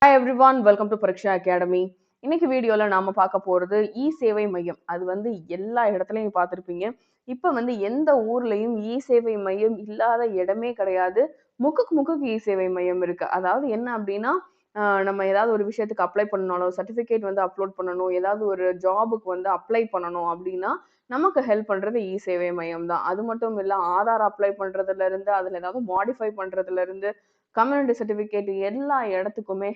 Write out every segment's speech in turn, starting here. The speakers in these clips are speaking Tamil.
Hi everyone, welcome to Pariksha academy. இன்னைக்கு வீடியோல நாம பார்க்க போறது சேவை மையம். அது எல்லா இடத்துலயும் பார்த்திருப்பீங்க. இப்ப எந்த ஊர்லயும் சேவை மையம் இல்லாத இடமே கிடையாது. முக்குக்கு முக்குக்கு சேவை மையம் இருக்கு. அதாவது என்ன அப்படின்னா, நம்ம ஏதாவது ஒரு விஷயத்துக்கு அப்ளை பண்ணாலும், சர்டிபிகேட் அப்லோட் பண்ணணும், ஏதாவது ஒரு ஜாபுக்கு அப்ளை பண்ணணும் அப்படின்னா, நமக்கு ஹெல்ப் பண்றது சேவை மையம் தான். அது மட்டும் இல்ல, ஆதார் அப்ளை பண்றதுல இருந்து, அதுல ஏதாவது மாடிஃபை பண்றதுல இருந்து, கம்யூனிட்டி சர்டிஃபிகேட் எல்லா இடத்துக்குமே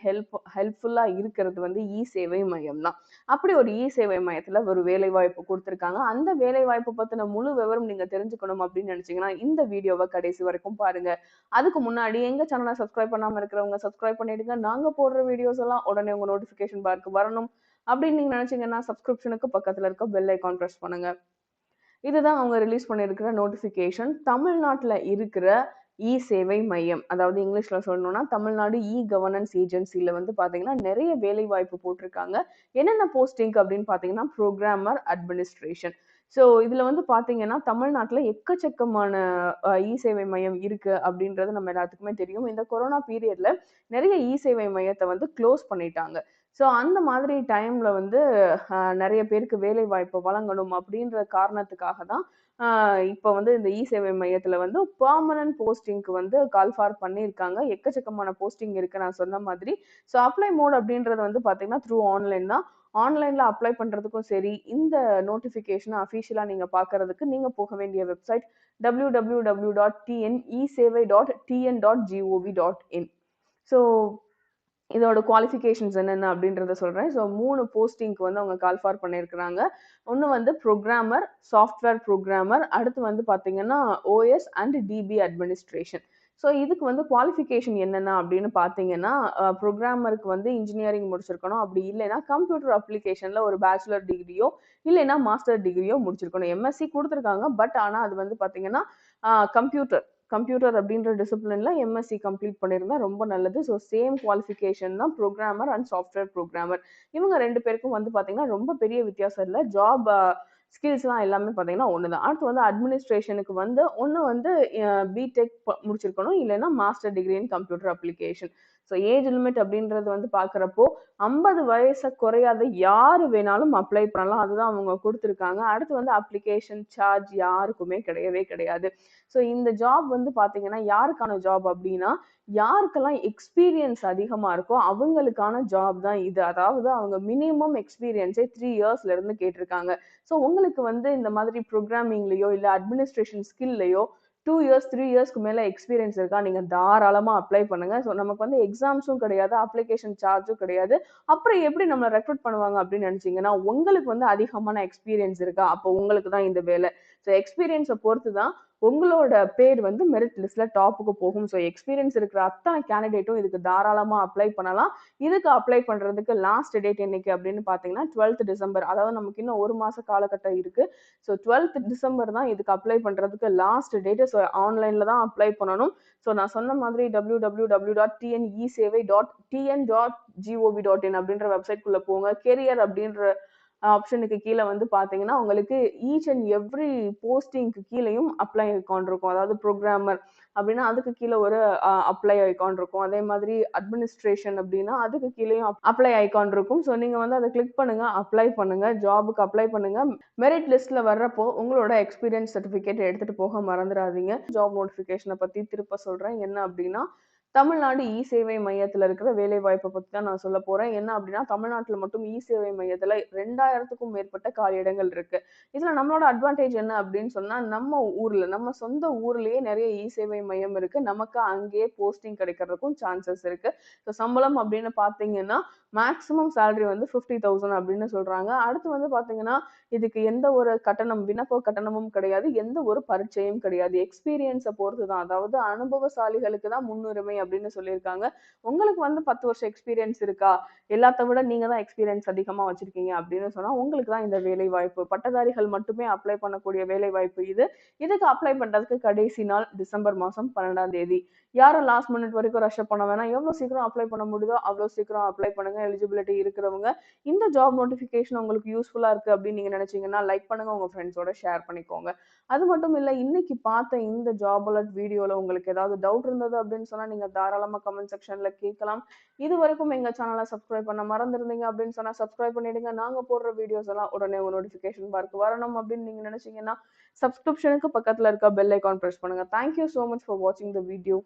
ஹெல்ப்ஃபுல்லா இருக்கிறது சேவை மையம் தான். அப்படி ஒரு சேவை மையத்துல ஒரு வேலைவாய்ப்பு குடுத்திருக்காங்க. அந்த வேலைவாய்ப்பு பத்தின முழு விவரம் நீங்க தெரிஞ்சுக்கணும் அப்படின்னு நினைச்சீங்கன்னா, இந்த வீடியோவ கடைசி வரைக்கும் பாருங்க. அதுக்கு முன்னாடி எங்க சேனல சப்ஸ்கிரைப் பண்ணாம இருக்கிறவங்க சப்ஸ்கிரைப் பண்ணிடுங்க. நாங்க போடுற வீடியோஸ் எல்லாம் உடனே உங்க நோட்டிஃபிகேஷன் பார்க்கு வரணும். அப்படின்னு நீங்க நினைச்சீங்கன்னா, சப்ஸ்கிரிப்ஷனுக்கு பக்கத்துல இருக்க பெல் ஐகான் பிரஸ் பண்ணுங்க. இதுதான் அவங்க ரிலீஸ் பண்ணியிருக்கிற நோட்டிஃபிகேஷன். தமிழ்நாட்டுல இருக்கிற சேவை மையம். அதாவது இங்கிலீஷ்ல சொல்லணும்னா, தமிழ்நாடு கவர்னன்ஸ் ஏஜென்சில பார்த்தீங்கன்னா, நெறைய வேலைவாய்ப்பு போட்டிருக்காங்க. என்னென்ன போஸ்டிங் அப்படின்னு பார்த்தீங்கன்னா, புரோகிராமர் அட்மினிஸ்ட்ரேஷன். ஸோ இதுல பார்த்தீங்கன்னா, தமிழ்நாட்டுல எக்கச்சக்கமான சேவை மையம் இருக்கு அப்படின்றது நம்ம எல்லாத்துக்குமே தெரியும். இந்த கொரோனா பீரியட்ல நெறைய சேவை மையத்த க்ளோஸ் பண்ணிட்டாங்க. ஸோ அந்த மாதிரி டைம்ல நெறைய பேருக்கு வேலை வாய்ப்பு வழங்கணும் அப்படின்ற காரணத்துக்காக தான் இப்ப இந்த சேவை மையத்துல பெர்மனன்ட் போஸ்டிங்க்கு கால் ஃபார் பண்ணியிருக்காங்க. எக்கச்சக்கமான போஸ்டிங் இருக்கு நான் சொன்ன மாதிரி. ஸோ அப்ளை மோட் அப்படின்றது பார்த்தீங்கன்னா த்ரூ ஆன்லைன் தான். ஆன்லைன்ல அப்ளை பண்றதுக்கும் சரி, இந்த நோட்டிஃபிகேஷன அஃபிஷியலா நீங்க பார்க்கறதுக்கு நீங்க போக வேண்டிய வெப்சைட் www.tnesevai.tn.gov.in. ஸோ இதோட குவாலிஃபிகேஷன்ஸ் என்னென்ன அப்படின்றத சொல்றேன். ஸோ 3 போஸ்டிங்க்கு அவங்க கால் ஃபார் பண்ணியிருக்கிறாங்க. ஒண்ணு புரோகிராமர், சாஃப்ட்வேர் புரோகிராமர். அடுத்து பார்த்தீங்கன்னா, OS and DB administration. So இதுக்கு குவாலிஃபிகேஷன் என்னென்ன அப்படின்னு பார்த்தீங்கன்னா, புரோகிராமருக்கு இன்ஜினியரிங் முடிச்சிருக்கணும். அப்படி இல்லைன்னா கம்ப்யூட்டர் அப்ளிகேஷன்ல ஒரு பேச்சுலர் டிகிரியோ, இல்லைன்னா மாஸ்டர் டிகிரியோ முடிச்சிருக்கணும். எம்எஸ்சி குடுத்துருக்காங்க. பட் ஆனா அது பார்த்தீங்கன்னா, கம்ப்யூட்டர் கம்ப்யூட்டர் அப்படின்ற டிசிப்ளின்ல எம்எஸ்சி கம்ப்ளீட் பண்ணியிருந்தா ரொம்ப நல்லது. ஸோ சேம் குவாலிஃபிகேஷன் தான் புரோகிராமர் அண்ட் சாஃப்ட்வேர் புரோகிராமர். இவங்க 2 பேருக்கும் பார்த்தீங்கன்னா, ரொம்ப பெரிய வித்தியாசம் இல்ல. ஜாப் ஸ்கில்ஸ்லாம் எல்லாமே பார்த்தீங்கன்னா ஒண்ணுதான். அடுத்து அட்மினிஸ்ட்ரேஷனுக்கு ஒண்ணு பிடெக் முடிச்சிருக்கணும். இல்லைன்னா master degree in computer application. So age limit அப்படின்றது பார்க்குறப்போ 50 வயச குறையாத யாரு வேணாலும் அப்ளை பண்ணலாம். அதுதான் அவங்க குடுத்துருக்காங்க. அடுத்து அப்ளிகேஷன் சார்ஜ் யாருக்குமே கிடையவே கிடையாது. ஸோ இந்த ஜாப் பார்த்தீங்கன்னா, யாருக்கான ஜாப் அப்டின்னா, யாருக்கெல்லாம் எக்ஸ்பீரியன்ஸ் அதிகமா இருக்கோ அவங்களுக்கான ஜாப் தான் இது. அதாவது அவங்க மினிமம் எக்ஸ்பீரியன்ஸே 3 இயர்ஸ்ல இருந்து கேட்டிருக்காங்க. ஸோ உங்களுக்கு இந்த மாதிரி புரோகிராமிங்லயோ, இல்ல அட்மினிஸ்ட்ரேஷன் ஸ்கில்லயோ 2 இயர்ஸ், 3 இயர்ஸ்க்கு மேல எக்ஸ்பீரியன்ஸ் இருக்கா, நீங்க தாராளமா அப்ளை பண்ணுங்க. ஸோ நமக்கு எக்ஸாம்ஸும் கிடையாது, அப்ளிகேஷன் சார்ஜும் கிடையாது. அப்புறம் எப்படி நம்மள ரெக்ரூட் பண்ணுவாங்க அப்படின்னு நினைச்சீங்கன்னா, உங்களுக்கு அதிகமான எக்ஸ்பீரியன்ஸ் இருக்கா, அப்போ உங்களுக்கு தான் இந்த வேலை. ஸோ எக்ஸ்பீரியன்ஸ பொறுத்து தான் உங்களோட பேர் மெரிட் லிஸ்ட்ல டாப்புக்கு போகும். ஸோ எக்ஸ்பீரியன்ஸ் இருக்கிற அத்தனை கேண்டிடேட்டும் இதுக்கு தாராளமா அப்ளை பண்ணலாம். இதுக்கு அப்ளை பண்றதுக்கு லாஸ்ட் டேட் என்னைக்கு அப்படின்னு பார்த்தீங்கன்னா, 12th டிசம்பர். அதாவது நமக்கு இன்னும் 1 மாச காலகட்டம் இருக்கு. ஸோ 12th டிசம்பர் தான் இதுக்கு அப்ளை பண்றதுக்கு லாஸ்ட் டேட். ஸோ ஆன்லைன்ல தான் அப்ளை பண்ணணும். ஸோ நான் சொன்ன மாதிரி www.tnesevai.tn.gov.in அப்படின்ற வெப்சைட்குள்ள போங்க. கெரியர் அப்படின்ற ஆப்ஷனுக்கு கீழ பார்த்தீங்கன்னா, உங்களுக்கு ஈச் அண்ட் எவ்ரி போஸ்டிங்க்கு கீழயும் அப்ளை ஐகான் இருக்கும். அதாவது புரோகிராமர் அப்படின்னா, அதுக்கு கீழ ஒரு அப்ளை ஐகான் இருக்கும். அதே மாதிரி அட்மினிஸ்ட்ரேஷன் அப்படின்னா, அதுக்கு கீழயும் அப்ளை ஐகான் இருக்கும். ஸோ நீங்க அத கிளிக் பண்ணுங்க, அப்ளை பண்ணுங்க. ஜாப்க்கு அப்ளை பண்ணுங்க. மெரிட் லிஸ்ட்ல வர்றப்போ உங்களோட எக்ஸ்பீரியன்ஸ் சர்டிபிகேட் எடுத்துட்டு போக மறந்துடாதீங்க. ஜாப் நோட்டிஃபிகேஷன பத்தி திருப்ப சொல்றேன். என்ன அப்படின்னா, தமிழ்நாடு சேவை மையத்துல இருக்கிற வேலைவாய்ப்ப பத்தி தான் நான் சொல்லப் போறேன். என்ன அப்படின்னா, தமிழ்நாட்டுல மட்டும் சேவை மையத்துல 2000க்கும் மேற்பட்ட காலியிடங்கள் இருக்கு. இதுல நம்மளோட அட்வான்டேஜ் என்ன அப்படின்னு சொன்னா, நம்ம ஊர்ல, நம்ம சொந்த ஊர்லயே நெறைய சேவை மையம் இருக்கு. நமக்கு அங்கேயே போஸ்டிங் கிடைக்கிறதுக்கும் சான்சஸ் இருக்கு. ஸோ சம்பளம் அப்படின்னு பார்த்தீங்கன்னா, மேக்ஸிமம் சேலரி 50,000 அப்படின்னு சொல்றாங்க. அடுத்து பார்த்தீங்கன்னா, இதுக்கு எந்த ஒரு விண்ணப்ப கட்டணமும் கிடையாது. எந்த ஒரு பரீட்சையும் கிடையாது. எக்ஸ்பீரியன்ஸ பொறுத்து தான். அதாவது அனுபவசாலிகளுக்கு தான் முன்னுரிமை அப்படின்னு சொல்லியிருக்காங்க. உங்களுக்கு 10 வருஷம் எக்ஸ்பீரியன்ஸ் இருக்கா? எல்லாத்த விட நீங்க தான் எக்ஸ்பீரியன்ஸ் அதிகமா வச்சிருக்கீங்க அப்படின்னு சொன்னா, உங்களுக்கு தான் இந்த வேலை வாய்ப்பு. பட்டதாரிகள் மட்டுமே அப்ளை பண்ணக்கூடிய வேலை வாய்ப்பு இது. இதுக்கு அப்ளை பண்றதுக்கு கடைசி நாள் டிசம்பர் மாசம் 12ஆம் தேதி. யாரும் லாஸ்ட் மினிட் வரைக்கும் ரஷ் பண்ண வேணாம். எவ்வளவு சீக்கிரம் அப்ளை பண்ண முடியுதோ அவ்வளவு சீக்கிரம் அப்ளை பண்ணுங்க. எலிஜிபிலிட்டி இருக்கிறவங்க இந்த ஜாப் நோட்டிஃபிகேஷன் உங்களுக்கு யூஸ்ஃபுல்லா இருக்கு அப்படின்னு நீங்க நினைச்சீங்கன்னா லைக் பண்ணுங்க, உங்க ஃப்ரெண்ட்ஸோட ஷேர் பண்ணிக்கோங்க. அது மட்டும் இல்ல, இன்னைக்கு பார்த்த இந்த ஜாப் அலர்ட் வீடியோல உங்களுக்கு ஏதாவது டவுட் இருந்தது அப்படின்னு சொன்னா நீங்க தாராளமா கமெண்ட் செக்ஷன்ல கேட்கலாம். இது வரைக்கும் எங்க சேனலை சப்ஸ்கிரைப் பண்ண மறந்துருந்தீங்க அப்படின்னு சொன்னா சப்ஸ்கிரைப் பண்ணிடுங்க. நாங்க போடுற வீடியோஸ் எல்லாம் உடனே உங்க நோட்டிஃபிகேஷன் பார்க்கு வரணும் அப்படின்னு நீங்க நினைச்சீங்கன்னா சப்ஸ்கிரிப்ஷனுக்கு பக்கத்துல இருக்க பெல் ஐகான் பிரஸ் பண்ணுங்க. Thank you so much for watching the video.